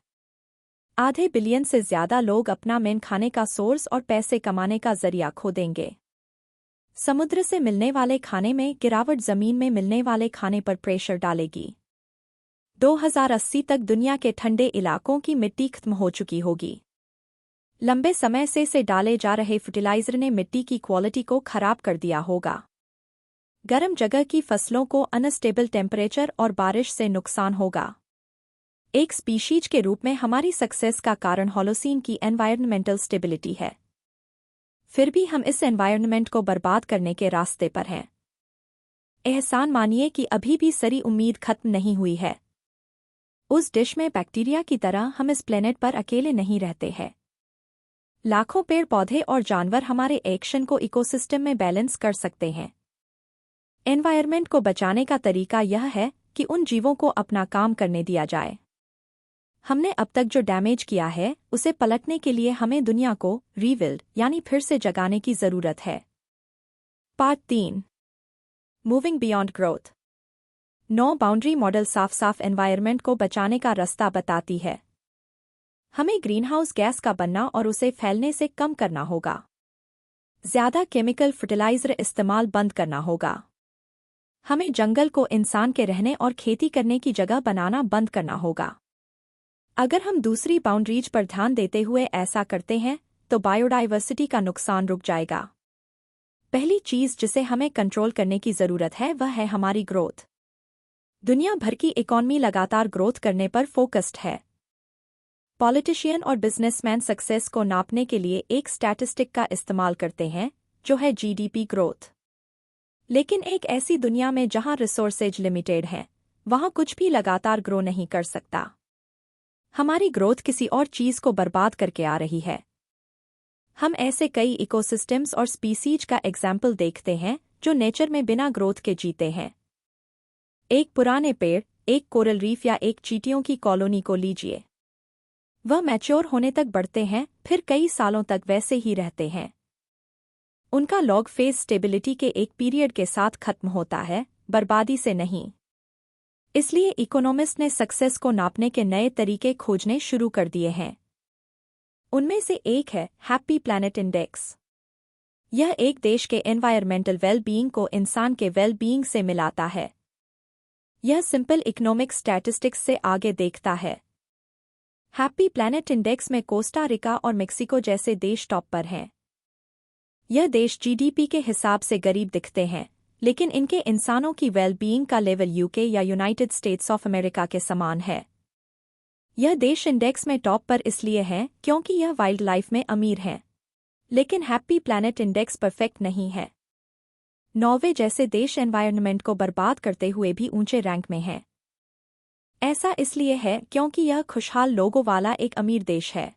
आधे बिलियन से ज्यादा लोग अपना मेन खाने का सोर्स और पैसे कमाने का जरिया खो देंगे। समुद्र से मिलने वाले खाने में गिरावट जमीन में मिलने वाले खाने पर प्रेशर डालेगी। 2080 तक दुनिया के ठंडे इलाकों की मिट्टी खत्म हो चुकी होगी। लंबे समय से डाले जा रहे फर्टिलाइजर ने मिट्टी की क्वालिटी को खराब कर दिया होगा। गर्म जगह की फसलों को अनस्टेबल टेम्परेचर और बारिश से नुकसान होगा। एक स्पीशीज के रूप में हमारी सक्सेस का कारण होलोसीन की एनवायरनमेंटल स्टेबिलिटी है। फिर भी हम इस एनवायरनमेंट को बर्बाद करने के रास्ते पर हैं। एहसान मानिए कि अभी भी सारी उम्मीद खत्म नहीं हुई है। उस डिश में बैक्टीरिया की तरह हम इस प्लेनेट पर अकेले नहीं रहते हैं। लाखों पेड़ पौधे और जानवर हमारे एक्शन को इकोसिस्टम में बैलेंस कर सकते हैं। एनवायरनमेंट को बचाने का तरीका यह है कि उन जीवों को अपना काम करने दिया जाए। हमने अब तक जो डैमेज किया है उसे पलटने के लिए हमें दुनिया को रीबिल्ड यानी फिर से जगाने की जरूरत है। Part 3 moving beyond growth. 9 boundary model साफ साफ एनवायरनमेंट को बचाने का रास्ता बताती है। हमें ग्रीनहाउस गैस का बनना और उसे फैलने से कम करना होगा। ज्यादा केमिकल फर्टिलाइजर इस्तेमाल बंद करना होगा। हमें जंगल को इंसान के रहने और खेती करने की जगह बनाना बंद करना होगा। अगर हम दूसरी बाउंड्रीज पर ध्यान देते हुए ऐसा करते हैं तो बायोडाइवर्सिटी का नुकसान रुक जाएगा। पहली चीज जिसे हमें कंट्रोल करने की जरूरत है वह है हमारी ग्रोथ। दुनिया भर की इकॉनमी लगातार ग्रोथ करने पर फोकस्ड है। पॉलिटिशियन और बिजनेसमैन सक्सेस को नापने के लिए एक स्टैटिस्टिक का इस्तेमाल करते हैं जो है जीडीपी ग्रोथ। लेकिन एक ऐसी दुनिया में जहां रिसोर्सेज लिमिटेड हैं, वहां कुछ भी लगातार ग्रो नहीं कर सकता। हमारी ग्रोथ किसी और चीज को बर्बाद करके आ रही है। हम ऐसे कई इकोसिस्टम्स और स्पीसीज का एग्जाम्पल देखते हैं जो नेचर में बिना ग्रोथ के जीते हैं। एक पुराने पेड़, एक कोरल रीफ या एक चींटियों की कॉलोनी को लीजिए। वह मैच्योर होने तक बढ़ते हैं, फिर कई सालों तक वैसे ही रहते हैं। उनका लॉग फेज स्टेबिलिटी के एक पीरियड के साथ खत्म होता है, बर्बादी से नहीं। इसलिए इकोनॉमिस्ट ने सक्सेस को नापने के नए तरीके खोजने शुरू कर दिए हैं। उनमें से एक है हैप्पी प्लैनेट इंडेक्स। यह एक देश के एनवायरमेंटल वेल बीइंग को इंसान के वेल बीइंग से मिलाता है। यह सिंपल इकोनॉमिक स्टैटिस्टिक्स से आगे देखता है। हैप्पी प्लैनेट इंडेक्स में कोस्टा रिका और मेक्सिको जैसे देश टॉप पर हैं। यह देश जीडीपी के हिसाब से गरीब दिखते हैं, लेकिन इनके इंसानों की वेल बीइंग का लेवल यूके या यूनाइटेड स्टेट्स ऑफ अमेरिका के समान है। यह देश इंडेक्स में टॉप पर इसलिए है क्योंकि यह वाइल्ड लाइफ में अमीर है, लेकिन हैप्पी प्लैनेट इंडेक्स परफेक्ट नहीं है। नॉर्वे जैसे देश एनवायरनमेंट को बर्बाद करते हुए भी ऊंचे रैंक में हैं। ऐसा इसलिए है क्योंकि यह खुशहाल लोगों वाला एक अमीर देश है।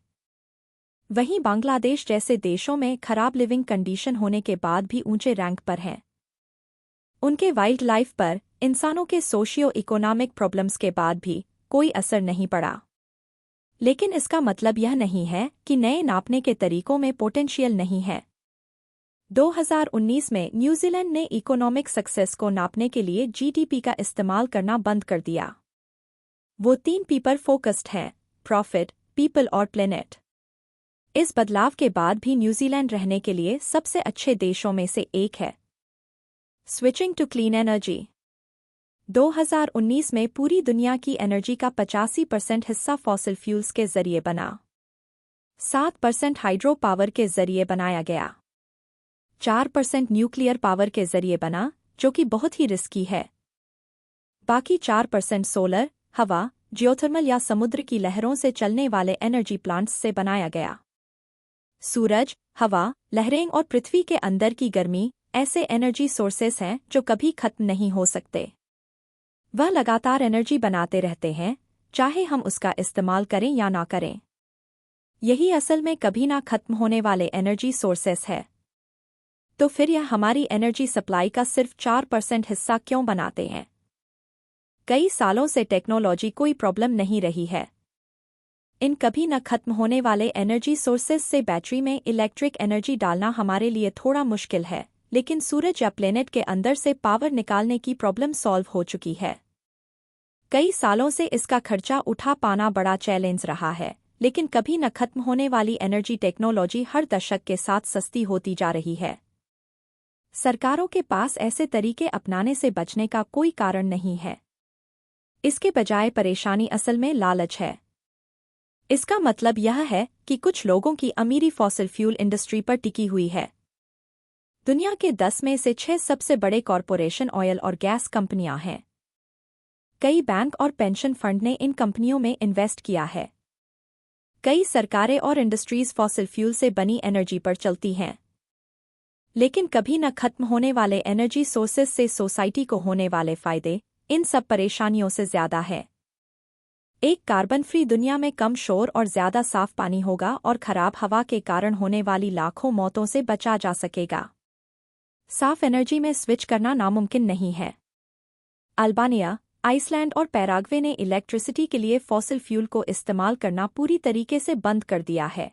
वहीं बांग्लादेश जैसे देशों में खराब लिविंग कंडीशन होने के बाद भी ऊंचे रैंक पर हैं। उनके वाइल्ड लाइफ पर इंसानों के सोशियो इकोनॉमिक प्रॉब्लम्स के बाद भी कोई असर नहीं पड़ा। लेकिन इसका मतलब यह नहीं है कि नए नापने के तरीकों में पोटेंशियल नहीं है। 2019 में न्यूजीलैंड ने इकोनॉमिक सक्सेस को नापने के लिए जीडीपी का इस्तेमाल करना बंद कर दिया। वो 3 पी पर फोकस्ड है: प्रॉफिट, पीपल और प्लेनेट। इस बदलाव के बाद भी न्यूजीलैंड रहने के लिए सबसे अच्छे देशों में से एक है। Switching to clean energy. 2019 में पूरी दुनिया की एनर्जी का 85% हिस्सा फॉसिल फ्यूल्स के जरिए बना। 7% हाइड्रो पावर के जरिए बनाया गया। 4% न्यूक्लियर पावर के जरिए बना, जो कि बहुत ही रिस्की है। बाकी 4% सोलर, हवा, जियोथर्मल या समुद्र की लहरों से चलने वाले एनर्जी प्लांट्स से बनाया गया। सूरज, हवा, लहरें और पृथ्वी के अंदर की गर्मी ऐसे एनर्जी सोर्सेस हैं जो कभी खत्म नहीं हो सकते। वह लगातार एनर्जी बनाते रहते हैं, चाहे हम उसका इस्तेमाल करें या ना करें। यही असल में कभी ना खत्म होने वाले एनर्जी सोर्सेस है। तो फिर यह हमारी एनर्जी सप्लाई का सिर्फ 4% हिस्सा क्यों बनाते हैं? कई सालों से टेक्नोलॉजी कोई प्रॉब्लम नहीं रही है। इन कभी न खत्म होने वाले एनर्जी सोर्सेस से बैटरी में इलेक्ट्रिक एनर्जी डालना हमारे लिए थोड़ा मुश्किल है, लेकिन सूरज या प्लेनेट के अंदर से पावर निकालने की प्रॉब्लम सॉल्व हो चुकी है। कई सालों से इसका खर्चा उठा पाना बड़ा चैलेंज रहा है, लेकिन कभी न खत्म होने वाली एनर्जी टेक्नोलॉजी हर दशक के साथ सस्ती होती जा रही है। सरकारों के पास ऐसे तरीके अपनाने से बचने का कोई कारण नहीं है। इसके बजाय परेशानी असल में लालच है। इसका मतलब यह है कि कुछ लोगों की अमीरी फॉसिल फ्यूल इंडस्ट्री पर टिकी हुई है। दुनिया के 10 में से 6 सबसे बड़े कॉरपोरेशन ऑयल और गैस कंपनियां हैं। कई बैंक और पेंशन फंड ने इन कंपनियों में इन्वेस्ट किया है। कई सरकारें और इंडस्ट्रीज फॉसिल फ्यूल से बनी एनर्जी पर चलती हैं। लेकिन कभी न खत्म होने वाले एनर्जी सोर्सेस से सोसाइटी को होने वाले फायदे इन सब परेशानियों से ज्यादा है। एक कार्बन फ्री दुनिया में कम शोर और ज्यादा साफ पानी होगा और खराब हवा के कारण होने वाली लाखों मौतों से बचा जा सकेगा। साफ एनर्जी में स्विच करना नामुमकिन नहीं है। अल्बानिया, आइसलैंड और पैराग्वे ने इलेक्ट्रिसिटी के लिए फॉसिल फ्यूल को इस्तेमाल करना पूरी तरीके से बंद कर दिया है।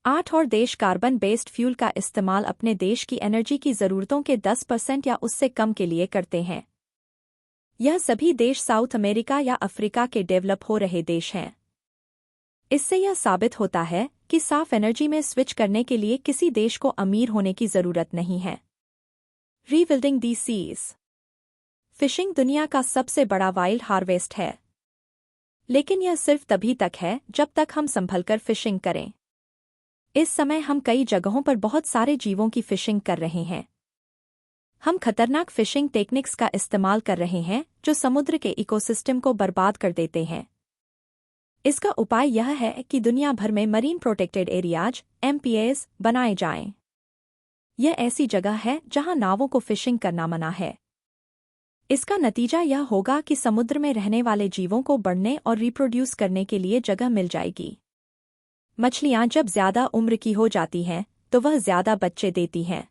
8 और देश कार्बन बेस्ड फ्यूल का इस्तेमाल अपने देश की एनर्जी की ज़रूरतों के 10% या उससे कम के लिए करते हैं। यह सभी देश साउथ अमेरिका या अफ्रीका के डेवलप हो रहे देश हैं। इससे यह साबित होता है कि साफ एनर्जी में स्विच करने के लिए किसी देश को अमीर होने की ज़रूरत नहीं है। रीबिल्डिंग दी सीज। फिशिंग दुनिया का सबसे बड़ा वाइल्ड हार्वेस्ट है। लेकिन यह सिर्फ तभी तक है जब तक हम संभलकर फिशिंग करें। इस समय हम कई जगहों पर बहुत सारे जीवों की फिशिंग कर रहे हैं। हम खतरनाक फिशिंग टेक्निक्स का इस्तेमाल कर रहे हैं जो समुद्र के इकोसिस्टम को बर्बाद कर देते हैं। इसका उपाय यह है कि दुनिया भर में मरीन प्रोटेक्टेड एरियाज (MPAs) बनाए जाएं। यह ऐसी जगह है जहां नावों को फिशिंग करना मना है। इसका नतीजा यह होगा कि समुद्र में रहने वाले जीवों को बढ़ने और रिप्रोड्यूस करने के लिए जगह मिल जाएगी। मछलियां जब ज्यादा उम्र की हो जाती हैं तो वह ज्यादा बच्चे देती हैं।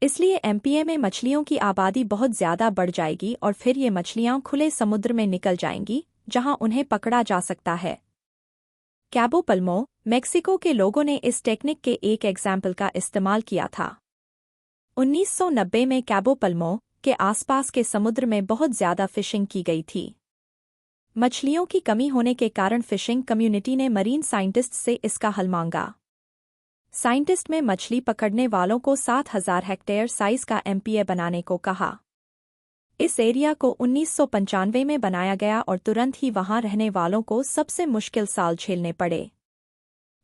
इसलिए MPA में मछलियों की आबादी बहुत ज्यादा बढ़ जाएगी और फिर ये मछलियां खुले समुद्र में निकल जाएंगी जहां उन्हें पकड़ा जा सकता है। कैबो पल्मो, मेक्सिको के लोगों ने इस टेक्निक के एक एग्जाम्पल का इस्तेमाल किया था। 1990 में कैबो पल्मो के आसपास के समुद्र में बहुत ज्यादा फिशिंग की गई थी। मछलियों की कमी होने के कारण फिशिंग कम्युनिटी ने मरीन साइंटिस्ट से इसका हल मांगा। साइंटिस्ट में मछली पकड़ने वालों को 7,000 हेक्टेयर साइज का MPA बनाने को कहा। इस एरिया को 1995 में बनाया गया और तुरंत ही वहां रहने वालों को सबसे मुश्किल साल झेलने पड़े।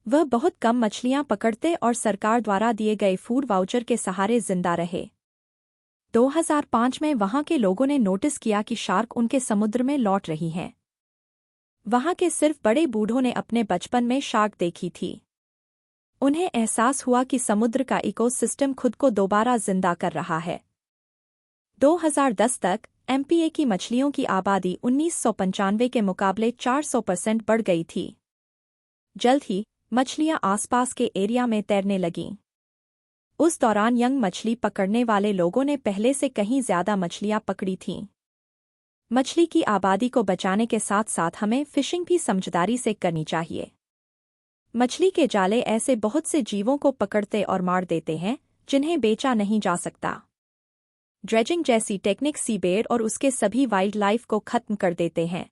वह बहुत कम मछलियां पकड़ते और सरकार द्वारा दिए गए फूड वाउचर के सहारे जिंदा रहे। 2005 में वहां के लोगों ने नोटिस किया कि शार्क उनके समुद्र में लौट रही हैं। वहां के सिर्फ बड़े बूढ़ों ने अपने बचपन में शार्क देखी थी। उन्हें एहसास हुआ कि समुद्र का इकोसिस्टम खुद को दोबारा जिंदा कर रहा है। 2010 तक एमपीए की मछलियों की आबादी 1995 के मुकाबले 400% बढ़ गई थी। जल्द ही मछलियां आसपास के एरिया में तैरने लगीं। उस दौरान यंग मछली पकड़ने वाले लोगों ने पहले से कहीं ज्यादा मछलियां पकड़ी थीं। मछली की आबादी को बचाने के साथ साथ हमें फिशिंग भी समझदारी से करनी चाहिए। मछली के जाले ऐसे बहुत से जीवों को पकड़ते और मार देते हैं जिन्हें बेचा नहीं जा सकता। ड्रेजिंग जैसी टेक्निक सीबेड और उसके सभी वाइल्ड लाइफ को खत्म कर देते हैं।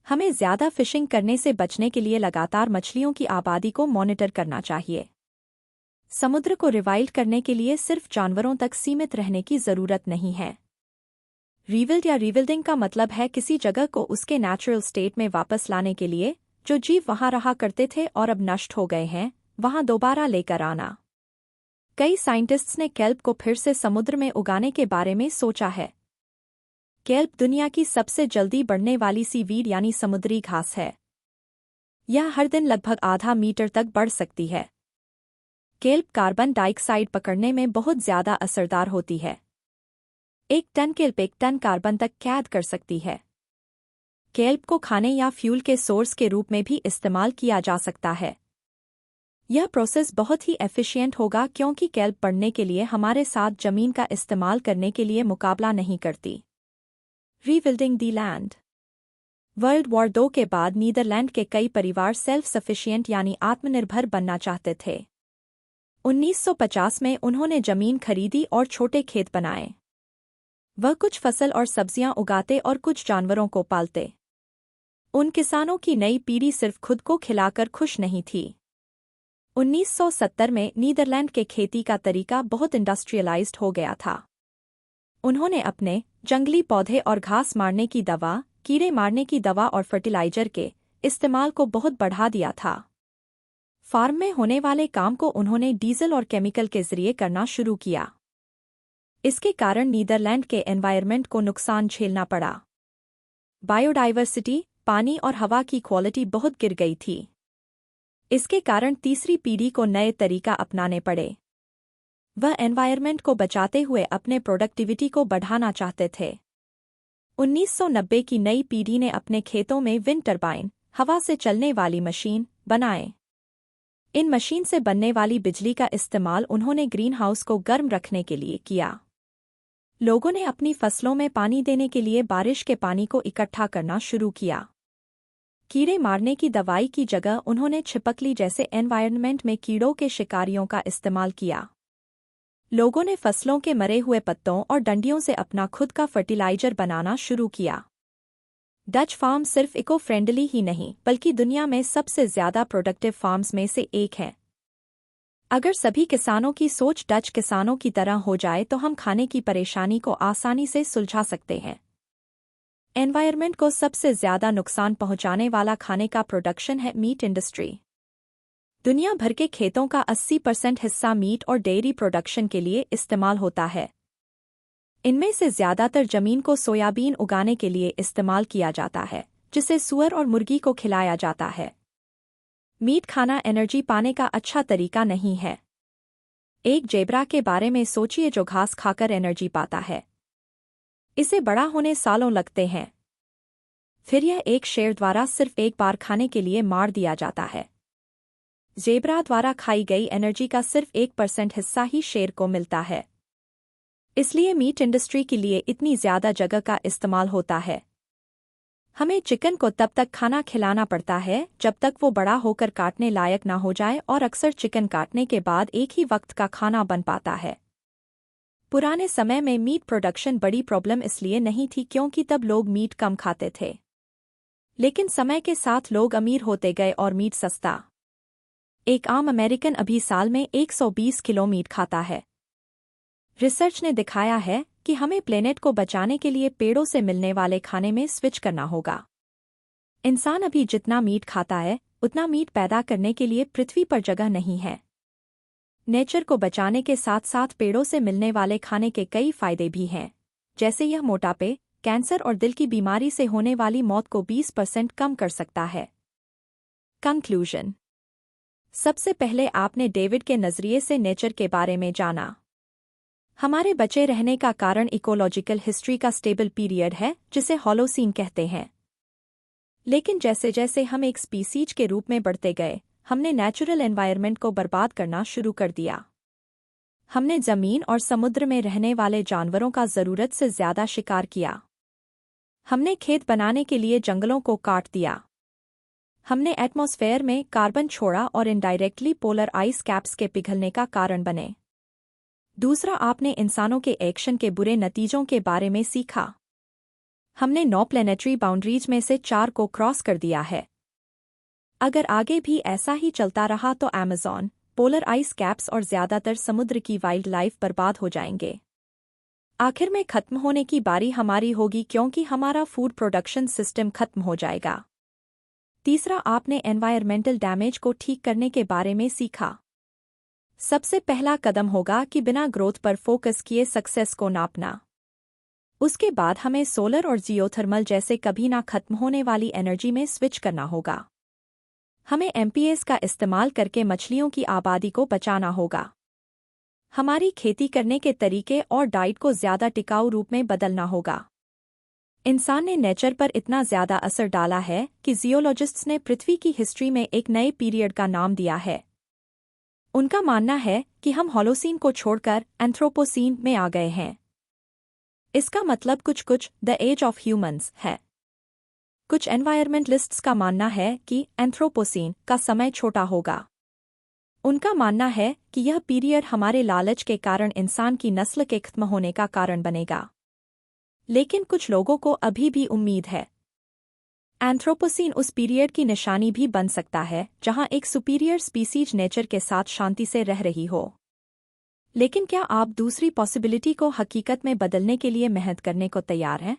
हमें ज्यादा फिशिंग करने से बचने के लिए लगातार मछलियों की आबादी को मॉनिटर करना चाहिए। समुद्र को रिवाइल्ड करने के लिए सिर्फ जानवरों तक सीमित रहने की जरूरत नहीं है। रीविल्ड या रीविल्डिंग का मतलब है किसी जगह को उसके नेचुरल स्टेट में वापस लाने के लिए जो जीव वहां रहा करते थे और अब नष्ट हो गए हैं, वहां दोबारा लेकर आना। कई साइंटिस्ट्स ने केल्प को फिर से समुद्र में उगाने के बारे में सोचा है। केल्प दुनिया की सबसे जल्दी बढ़ने वाली सीवीड यानी समुद्री घास है। यह हर दिन लगभग आधा मीटर तक बढ़ सकती है। केल्प कार्बन डाइऑक्साइड पकड़ने में बहुत ज्यादा असरदार होती है। 1 टन केल्प 1 टन कार्बन तक कैद कर सकती है। केल्प को खाने या फ्यूल के सोर्स के रूप में भी इस्तेमाल किया जा सकता है। यह प्रोसेस बहुत ही एफिशिएंट होगा क्योंकि केल्प बढ़ने के लिए हमारे साथ जमीन का इस्तेमाल करने के लिए मुकाबला नहीं करती। Rebuilding the land. World war 2 के बाद नीदरलैंड के कई परिवार सेल्फ सफिशिएंट यानी आत्मनिर्भर बनना चाहते थे। 1950 में उन्होंने जमीन खरीदी और छोटे खेत बनाए। वह कुछ फसल और सब्जियां उगाते और कुछ जानवरों को पालते। उन किसानों की नई पीढ़ी सिर्फ खुद को खिलाकर खुश नहीं थी। 1970 में नीदरलैंड के खेती का तरीका बहुत इंडस्ट्रियलाइज्ड हो गया था। उन्होंने अपने जंगली पौधे और घास मारने की दवा, कीड़े मारने की दवा और फर्टिलाइजर के इस्तेमाल को बहुत बढ़ा दिया था। फार्म में होने वाले काम को उन्होंने डीजल और केमिकल के जरिए करना शुरू किया। इसके कारण नीदरलैंड के एनवायरनमेंट को नुकसान झेलना पड़ा। बायोडाइवर्सिटी, पानी और हवा की क्वालिटी बहुत गिर गई थी। इसके कारण तीसरी पीढ़ी को नए तरीका अपनाने पड़े। वह एनवायरनमेंट को बचाते हुए अपने प्रोडक्टिविटी को बढ़ाना चाहते थे। 1990 की नई पीढ़ी ने अपने खेतों में विंड टरबाइन, हवा से चलने वाली मशीन बनाए। इन मशीन से बनने वाली बिजली का इस्तेमाल उन्होंने ग्रीन हाउस को गर्म रखने के लिए किया। लोगों ने अपनी फसलों में पानी देने के लिए बारिश के पानी को इकट्ठा करना शुरू किया। कीड़े मारने की दवाई की जगह उन्होंने छिपकली जैसे एनवायरनमेंट में कीड़ों के शिकारियों का इस्तेमाल किया। लोगों ने फसलों के मरे हुए पत्तों और डंडियों से अपना खुद का फर्टिलाइजर बनाना शुरू किया। डच फार्म सिर्फ इको फ्रेंडली ही नहीं बल्कि दुनिया में सबसे ज्यादा प्रोडक्टिव फार्म्स में से एक है। अगर सभी किसानों की सोच डच किसानों की तरह हो जाए तो हम खाने की परेशानी को आसानी से सुलझा सकते हैं। एनवायरनमेंट को सबसे ज्यादा नुकसान पहुंचाने वाला खाने का प्रोडक्शन है मीट इंडस्ट्री। दुनिया भर के खेतों का 80% हिस्सा मीट और डेयरी प्रोडक्शन के लिए इस्तेमाल होता है। इनमें से ज्यादातर जमीन को सोयाबीन उगाने के लिए इस्तेमाल किया जाता है, जिसे सूअर और मुर्गी को खिलाया जाता है। मीट खाना एनर्जी पाने का अच्छा तरीका नहीं है। एक जेब्रा के बारे में सोचिए जो घास खाकर एनर्जी पाता है। इसे बड़ा होने सालों लगते हैं। फिर यह एक शेर द्वारा सिर्फ एक बार खाने के लिए मार दिया जाता है। जेब्रा द्वारा खाई गई एनर्जी का सिर्फ 1% हिस्सा ही शेर को मिलता है। इसलिए मीट इंडस्ट्री के लिए इतनी ज्यादा जगह का इस्तेमाल होता है। हमें चिकन को तब तक खाना खिलाना पड़ता है जब तक वो बड़ा होकर काटने लायक ना हो जाए और अक्सर चिकन काटने के बाद एक ही वक्त का खाना बन पाता है। पुराने समय में मीट प्रोडक्शन बड़ी प्रॉब्लम इसलिए नहीं थी क्योंकि तब लोग मीट कम खाते थे। लेकिन समय के साथ लोग अमीर होते गए और मीट सस्ता। एक आम अमेरिकन अभी साल में 120 किलो मीट खाता है। रिसर्च ने दिखाया है कि हमें प्लेनेट को बचाने के लिए पेड़ों से मिलने वाले खाने में स्विच करना होगा। इंसान अभी जितना मीट खाता है उतना मीट पैदा करने के लिए पृथ्वी पर जगह नहीं है। नेचर को बचाने के साथ साथ पेड़ों से मिलने वाले खाने के कई फायदे भी हैं, जैसे यह मोटापे, कैंसर और दिल की बीमारी से होने वाली मौत को 20% कम कर सकता है। कंक्लूजन। सबसे पहले आपने डेविड के नजरिए से नेचर के बारे में जाना। हमारे बचे रहने का कारण इकोलॉजिकल हिस्ट्री का स्टेबल पीरियड है, जिसे होलोसीन कहते हैं। लेकिन जैसे जैसे हम एक स्पीसीज के रूप में बढ़ते गए, हमने नेचुरल एनवायरनमेंट को बर्बाद करना शुरू कर दिया। हमने जमीन और समुद्र में रहने वाले जानवरों का जरूरत से ज्यादा शिकार किया। हमने खेत बनाने के लिए जंगलों को काट दिया। हमने एटमॉस्फेयर में कार्बन छोड़ा और इनडायरेक्टली पोलर आइस कैप्स के पिघलने का कारण बने। दूसरा, आपने इंसानों के एक्शन के बुरे नतीजों के बारे में सीखा। हमने 9 प्लेनेटरी बाउंड्रीज में से 4 को क्रॉस कर दिया है। अगर आगे भी ऐसा ही चलता रहा तो अमेज़न, पोलर आइस कैप्स और ज्यादातर समुद्र की वाइल्ड लाइफ बर्बाद हो जाएंगे। आखिर में खत्म होने की बारी हमारी होगी, क्योंकि हमारा फूड प्रोडक्शन सिस्टम खत्म हो जाएगा। तीसरा, आपने एनवायरमेंटल डैमेज को ठीक करने के बारे में सीखा। सबसे पहला कदम होगा कि बिना ग्रोथ पर फोकस किए सक्सेस को नापना। उसके बाद हमें सोलर और जियोथर्मल जैसे कभी ना खत्म होने वाली एनर्जी में स्विच करना होगा। हमें एमपीएस का इस्तेमाल करके मछलियों की आबादी को बचाना होगा। हमारी खेती करने के तरीके और डाइट को ज्यादा टिकाऊ रूप में बदलना होगा। इंसान ने नेचर पर इतना ज्यादा असर डाला है कि जियोलॉजिस्ट्स ने पृथ्वी की हिस्ट्री में एक नए पीरियड का नाम दिया है। उनका मानना है कि हम होलोसीन को छोड़कर एंथ्रोपोसीन में आ गए हैं। इसका मतलब कुछ द एज ऑफ ह्यूमंस है। कुछ एनवायरमेंटलिस्ट्स का मानना है कि एंथ्रोपोसीन का समय छोटा होगा। उनका मानना है कि यह पीरियड हमारे लालच के कारण इंसान की नस्ल के खत्म होने का कारण बनेगा। लेकिन कुछ लोगों को अभी भी उम्मीद है। एंथ्रोपोसीन उस पीरियड की निशानी भी बन सकता है जहां एक सुपीरियर स्पीसीज नेचर के साथ शांति से रह रही हो। लेकिन क्या आप दूसरी पॉसिबिलिटी को हकीकत में बदलने के लिए मेहनत करने को तैयार हैं?